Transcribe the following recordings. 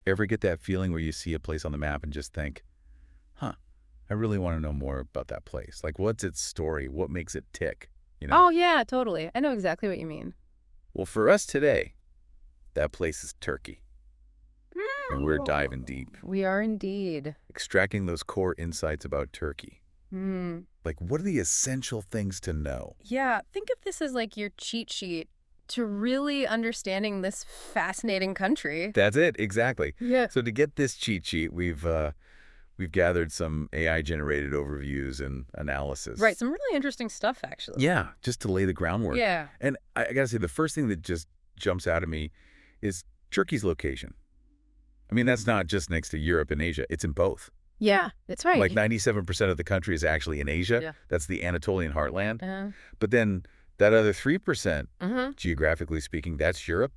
Ever get that feeling where you see a place on the map and just think, huh, I really want to know more about that place. Like, what's its story? What makes it tick? You know? Oh, yeah, totally. I know exactly what you mean. Well, for us today, that place is Turkey. And we're diving deep, We are indeed. extracting those core insights about Turkey. Hmm. Like, what are the essential things to know? Yeah, think of this as like your cheat sheet to really understanding this fascinating country. That's it, exactly. Yeah. So to get this cheat sheet, we've gathered some AI-generated overviews and analysis. Right, some really interesting stuff, actually. Yeah, just to lay the groundwork. Yeah. And I gotta say, the first thing that just jumps out at me is Turkey's location. I mean, that's not just next to Europe and Asia. It's in both. Yeah, that's right. Like 97% of the country is actually in Asia. Yeah. That's the Anatolian heartland. Uh, But then that other 3%, mm-hmm. geographically speaking, that's Europe.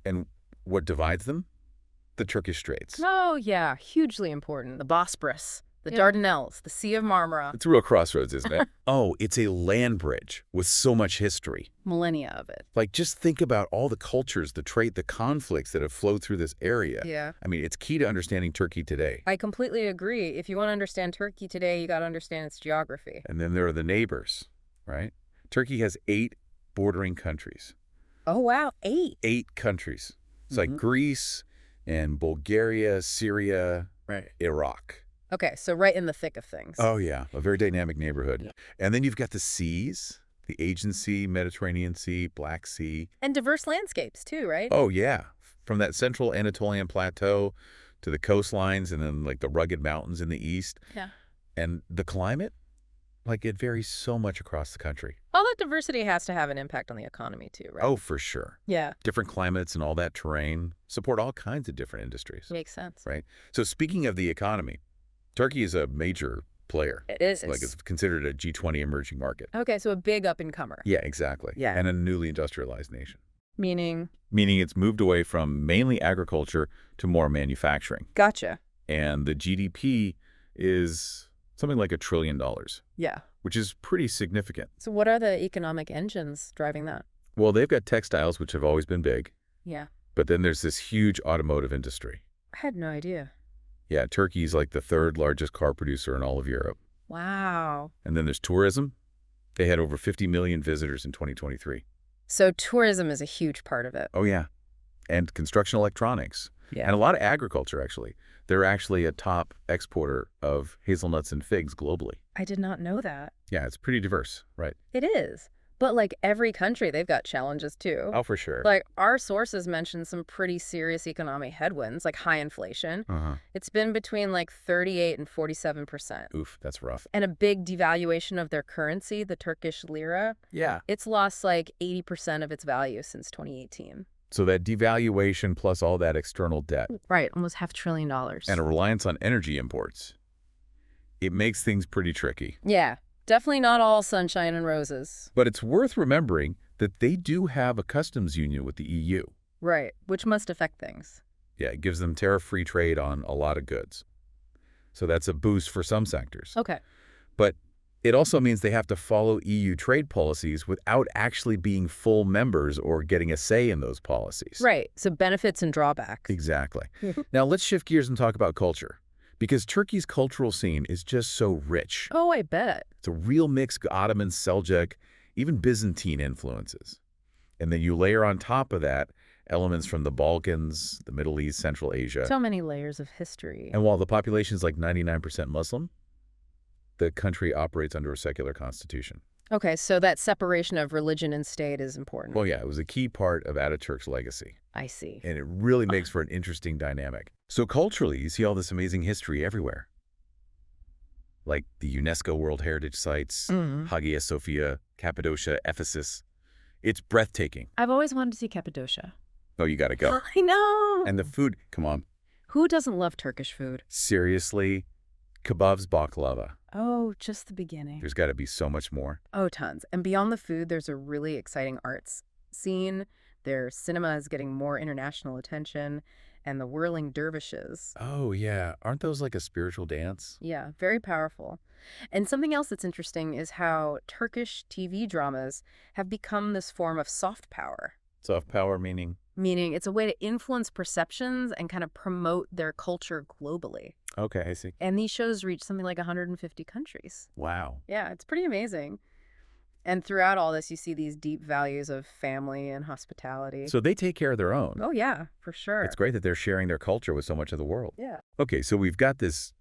And what divides them? The Turkish Straits. Oh, yeah, hugely important. The Bosporus, the Dardanelles, the Sea of Marmara. It's a real crossroads, isn't it? Oh, it's a land bridge with so much history. Millennia of it. Like, just think about all the cultures, the trade, the conflicts that have flowed through this area. Yeah. I mean, it's key to understanding Turkey today. I completely agree. If you want to understand Turkey today, you got to understand its geography. And then there are the neighbors, right? Turkey has 8 bordering countries. Oh, wow, 8. 8 countries. It's like Greece and Bulgaria, Syria, Right. Iraq. Okay, so right in the thick of things. Oh, yeah. A very dynamic neighborhood. And then you've got the seas, the Aegean Sea, Mediterranean Sea, Black Sea. And diverse landscapes, too, right? Oh, yeah. From that central Anatolian plateau to the coastlines and then like the rugged mountains in the east. Yeah. And the climate, like it varies so much across the country. All that diversity has to have an impact on the economy, too, right? Oh, for sure. Yeah. Different climates and all that terrain support all kinds of different industries. Makes sense. Right? So speaking of the economy, Turkey is a major player. It is. Like it's considered a G20 emerging market. Okay, so a big up-and-comer. Yeah, exactly. Yeah. And a newly industrialized nation. Meaning? Meaning it's moved away from mainly agriculture to more manufacturing. Gotcha. And the GDP is something like $1 trillion, Yeah. which is pretty significant. So what are the economic engines driving that? Well, they've got textiles, which have always been big. Yeah. But then there's this huge automotive industry. I had no idea. Yeah, Turkey's like the 3rd largest car producer in all of Europe. Wow. And then there's tourism. They had over 50 million visitors in 2023. So tourism is a huge part of it. Oh, yeah. And construction electronics. Yeah. And a lot of agriculture, actually. They're actually a top exporter of hazelnuts and figs globally. I did not know that. Yeah, it's pretty diverse, right? It is. But like every country, they've got challenges too. Oh, for sure. Like our sources mention some pretty serious economic headwinds, like high inflation. Uh-huh. It's been between like 38 and 47%. Oof, that's rough. And a big devaluation of their currency, the Turkish lira. Yeah. It's lost like 80% of its value since 2018. So that devaluation plus all that external debt Right, almost $500 billion. and a reliance on energy imports, it makes things pretty tricky. Yeah, definitely not all sunshine and roses. But it's worth remembering that they do have a customs union with the EU. Right, which must affect things. Yeah, it gives them tariff-free trade on a lot of goods. So that's a boost for some sectors. Okay. But it also means they have to follow EU trade policies without actually being full members or getting a say in those policies. Right, so benefits and drawbacks. Exactly. Now let's shift gears and talk about culture. Because Turkey's cultural scene is just so rich. Oh, I bet. It's a real mix of Ottoman, Seljuk, even Byzantine influences. And then you layer on top of that elements from the Balkans, the Middle East, Central Asia. So many layers of history. And while the population is like 99% Muslim, the country operates under a secular constitution. Okay, so that separation of religion and state is important. Well, yeah, it was a key part of Ataturk's legacy. I see. And it really makes for an interesting dynamic. So culturally, you see all this amazing history everywhere. Like the UNESCO World Heritage Sites, Hagia Sophia, Cappadocia, Ephesus. It's breathtaking. I've always wanted to see Cappadocia. Oh, you gotta go. I know. And the food, come on. Who doesn't love Turkish food? Seriously, kebabs, baklava. Oh, just the beginning. There's got to be so much more. Oh, tons. And beyond the food, there's a really exciting arts scene. Their cinema is getting more international attention. And the whirling dervishes. Oh, yeah. Aren't those like a spiritual dance? Yeah, very powerful. And something else that's interesting is how Turkish TV dramas have become this form of soft power. Soft power meaning? meaning it's a way to influence perceptions and kind of promote their culture globally. Okay, I see. And these shows reach something like 150 countries. Wow. Yeah, it's pretty amazing. And throughout all this, you see these deep values of family and hospitality. So they take care of their own. Oh, yeah, for sure. It's great that they're sharing their culture with so much of the world. Yeah. Okay, so we've got this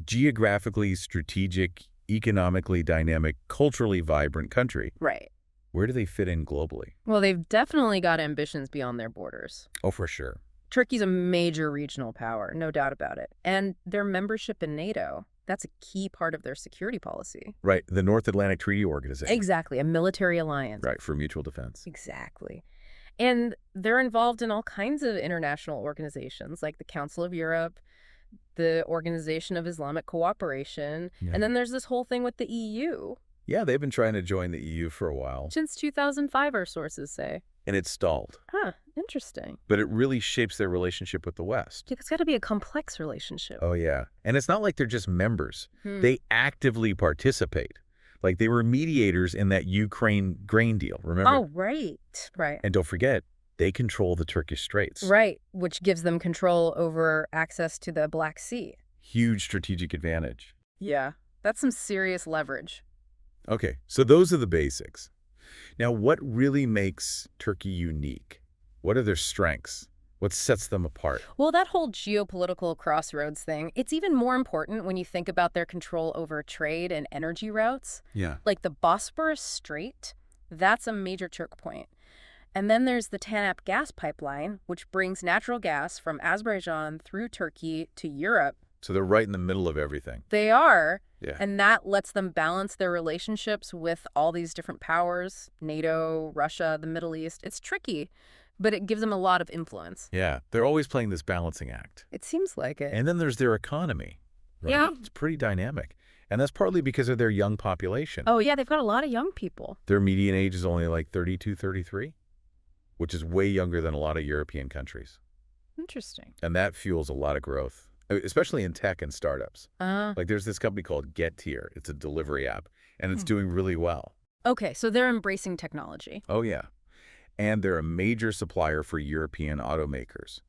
geographically strategic, economically dynamic, culturally vibrant country. Right. Where do they fit in globally? Well, they've definitely got ambitions beyond their borders. Oh, for sure. Turkey's a major regional power, no doubt about it. And their membership in NATO, that's a key part of their security policy. Right, the North Atlantic Treaty Organization. Exactly, a military alliance. Right, for mutual defense. Exactly. And they're involved in all kinds of international organizations like the Council of Europe, the Organization of Islamic Cooperation, Yeah. and then there's this whole thing with the EU. Yeah, they've been trying to join the EU for a while, Since 2005, our sources say. and it's stalled. Huh, interesting. But it really shapes their relationship with the West. It's got to be a complex relationship. Oh, yeah. And it's not like they're just members. Hmm. They actively participate. Like they were mediators in that Ukraine grain deal, remember? Oh, right. Right. And don't forget, they control the Turkish Straits. Right, which gives them control over access to the Black Sea. Huge strategic advantage. Yeah, that's some serious leverage. Okay, so those are the basics. Now, what really makes Turkey unique? What are their strengths? What sets them apart? Well, that whole geopolitical crossroads thing, it's even more important when you think about their control over trade and energy routes. Yeah. Like the Bosporus Strait, that's a major choke point. And then there's the TANAP gas pipeline, which brings natural gas from Azerbaijan through Turkey to Europe. So they're right in the middle of everything. They are, Yeah. and that lets them balance their relationships with all these different powers, NATO, Russia, the Middle East. It's tricky, but it gives them a lot of influence. Yeah, they're always playing this balancing act. It seems like it. And then there's their economy. Right? Yeah. It's pretty dynamic. And that's partly because of their young population. Oh, yeah, they've got a lot of young people. Their median age is only like 32, 33, which is way younger than a lot of European countries. Interesting. And that fuels a lot of growth, especially in tech and startups. Like there's this company called Getir. It's a delivery app, and it's doing really well. Okay, so they're embracing technology. Oh, yeah. And they're a major supplier for European automakers.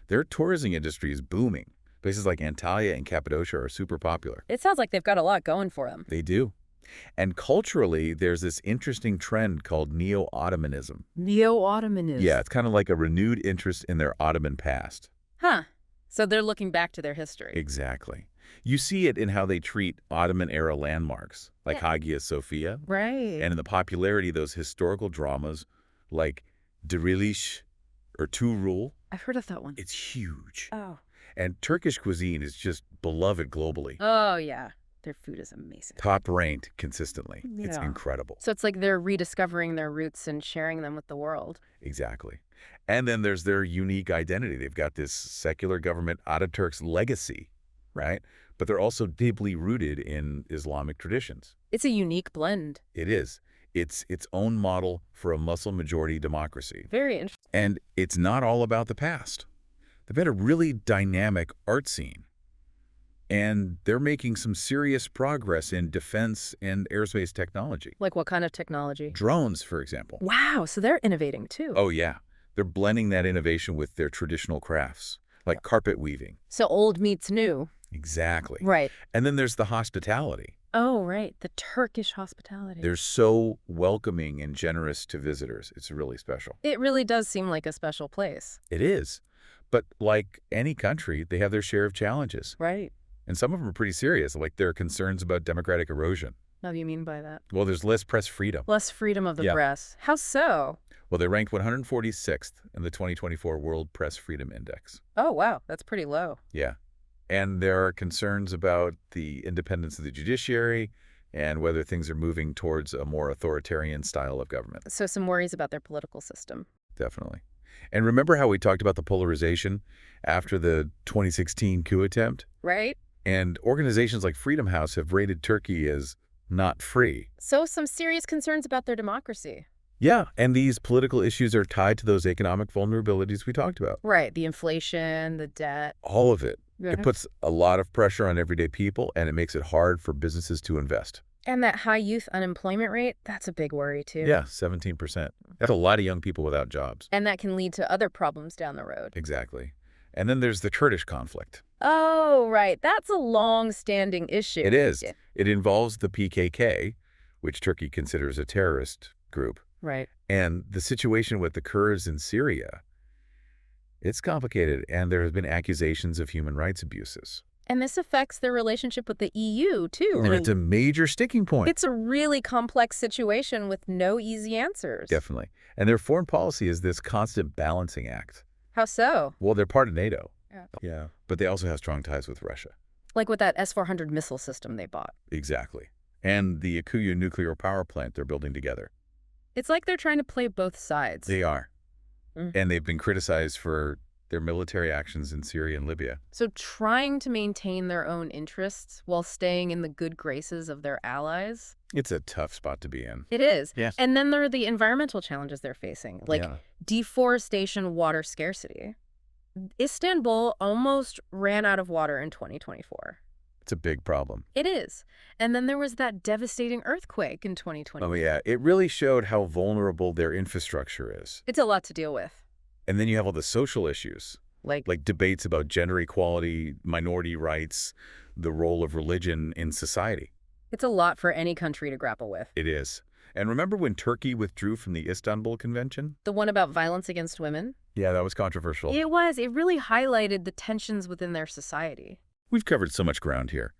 Their tourism industry is booming. Places like Antalya and Cappadocia are super popular. It sounds like they've got a lot going for them. They do. And culturally, there's this interesting trend called Neo-Ottomanism. Neo-Ottomanism. Yeah, it's kind of like a renewed interest in their Ottoman past. Huh. So they're looking back to their history. Exactly. You see it in how they treat Ottoman-era landmarks, like Hagia Sophia, Right. and in the popularity of those historical dramas like Dirilish or Tuğrul. I've heard of that one. It's huge. Oh. And Turkish cuisine is just beloved globally. Oh, yeah. Their food is amazing. Top ranked consistently. It's Yeah. incredible. So it's like they're rediscovering their roots and sharing them with the world. Exactly. And then there's their unique identity. They've got this secular government Ataturk's legacy, right? But they're also deeply rooted in Islamic traditions. It's a unique blend. It is. It's its own model for a Muslim-majority democracy. Very interesting. And it's not all about the past. They've got a really dynamic art scene. And they're making some serious progress in defense and airspace technology. Like what kind of technology? Drones, for example. Wow, so they're innovating too. Oh, yeah. They're blending that innovation with their traditional crafts, like carpet weaving. So old meets new. Exactly. Right. And then there's the hospitality. Oh, right. The Turkish hospitality. They're so welcoming and generous to visitors. It's really special. It really does seem like a special place. It is. But like any country, they have their share of challenges. Right. And some of them are pretty serious, like there are concerns about democratic erosion. What do you mean by that? Well, there's less press freedom. Less freedom of the Yeah. press. How so? Well, they ranked 146th in the 2024 World Press Freedom Index. Oh, wow. That's pretty low. Yeah. And there are concerns about the independence of the judiciary and whether things are moving towards a more authoritarian style of government. So some worries about their political system. Definitely. And remember how we talked about the polarization after the 2016 coup attempt? Right? And organizations like Freedom House have rated Turkey as not free. So some serious concerns about their democracy. Yeah, and these political issues are tied to those economic vulnerabilities we talked about. Right. The inflation, the debt. All of it. Yeah. It puts a lot of pressure on everyday people, and it makes it hard for businesses to invest. And that high youth unemployment rate, that's a big worry too. Yeah, 17%. That's a lot of young people without jobs. And that can lead to other problems down the road. Exactly. And then there's the Kurdish conflict. Oh, right. That's a long-standing issue. It is. Yeah. It involves the PKK, which Turkey considers a terrorist group. Right. And the situation with the Kurds in Syria, it's complicated, and there have been accusations of human rights abuses. And this affects their relationship with the EU, too. And it's a major sticking point. It's a really complex situation with no easy answers. Definitely. And their foreign policy is this constant balancing act. How so? Well, they're part of NATO. Yeah. But they also have strong ties with Russia. Like with that S-400 missile system they bought. Exactly. And the Akuyu nuclear power plant they're building together. It's like they're trying to play both sides. They are. Mm. And they've been criticized for their military actions in Syria and Libya. So trying to maintain their own interests while staying in the good graces of their allies? It's a tough spot to be in. It is. Yes. And then there are the environmental challenges they're facing, like deforestation, water scarcity. Istanbul almost ran out of water in 2024. It's a big problem. It is. And then there was that devastating earthquake in 2020. Oh, yeah. It really showed how vulnerable their infrastructure is. It's a lot to deal with. And then you have all the social issues, Like debates about gender equality, minority rights, the role of religion in society. it's a lot for any country to grapple with. It is. And remember when Turkey withdrew from the Istanbul Convention? The one about violence against women? Yeah, that was controversial. It was. It really highlighted the tensions within their society. We've covered so much ground here.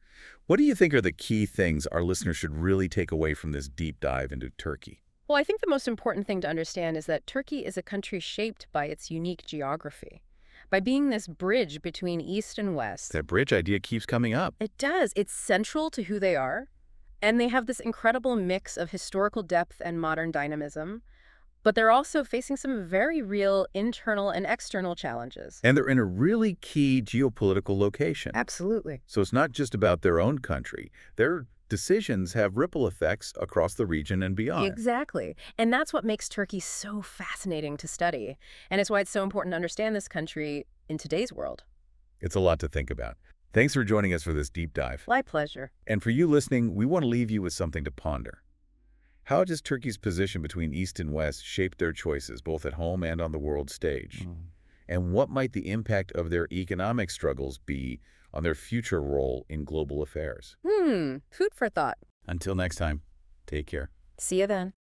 What do you think are the key things our listeners should really take away from this deep dive into Turkey? Well, I think the most important thing to understand is that Turkey is a country shaped by its unique geography. By being this bridge between East and West. That bridge idea keeps coming up. It does. It's central to who they are. And they have this incredible mix of historical depth and modern dynamism. But they're also facing some very real internal and external challenges. And they're in a really key geopolitical location. Absolutely. So it's not just about their own country. Their decisions have ripple effects across the region and beyond. Exactly. And that's what makes Turkey so fascinating to study. And it's why it's so important to understand this country in today's world. It's a lot to think about. Thanks for joining us for this deep dive. My pleasure. And for you listening, we want to leave you with something to ponder. How does Turkey's position between East and West shape their choices, both at home and on the world stage? And what might the impact of their economic struggles be on their future role in global affairs? Food for thought. Until next time, take care. See you then.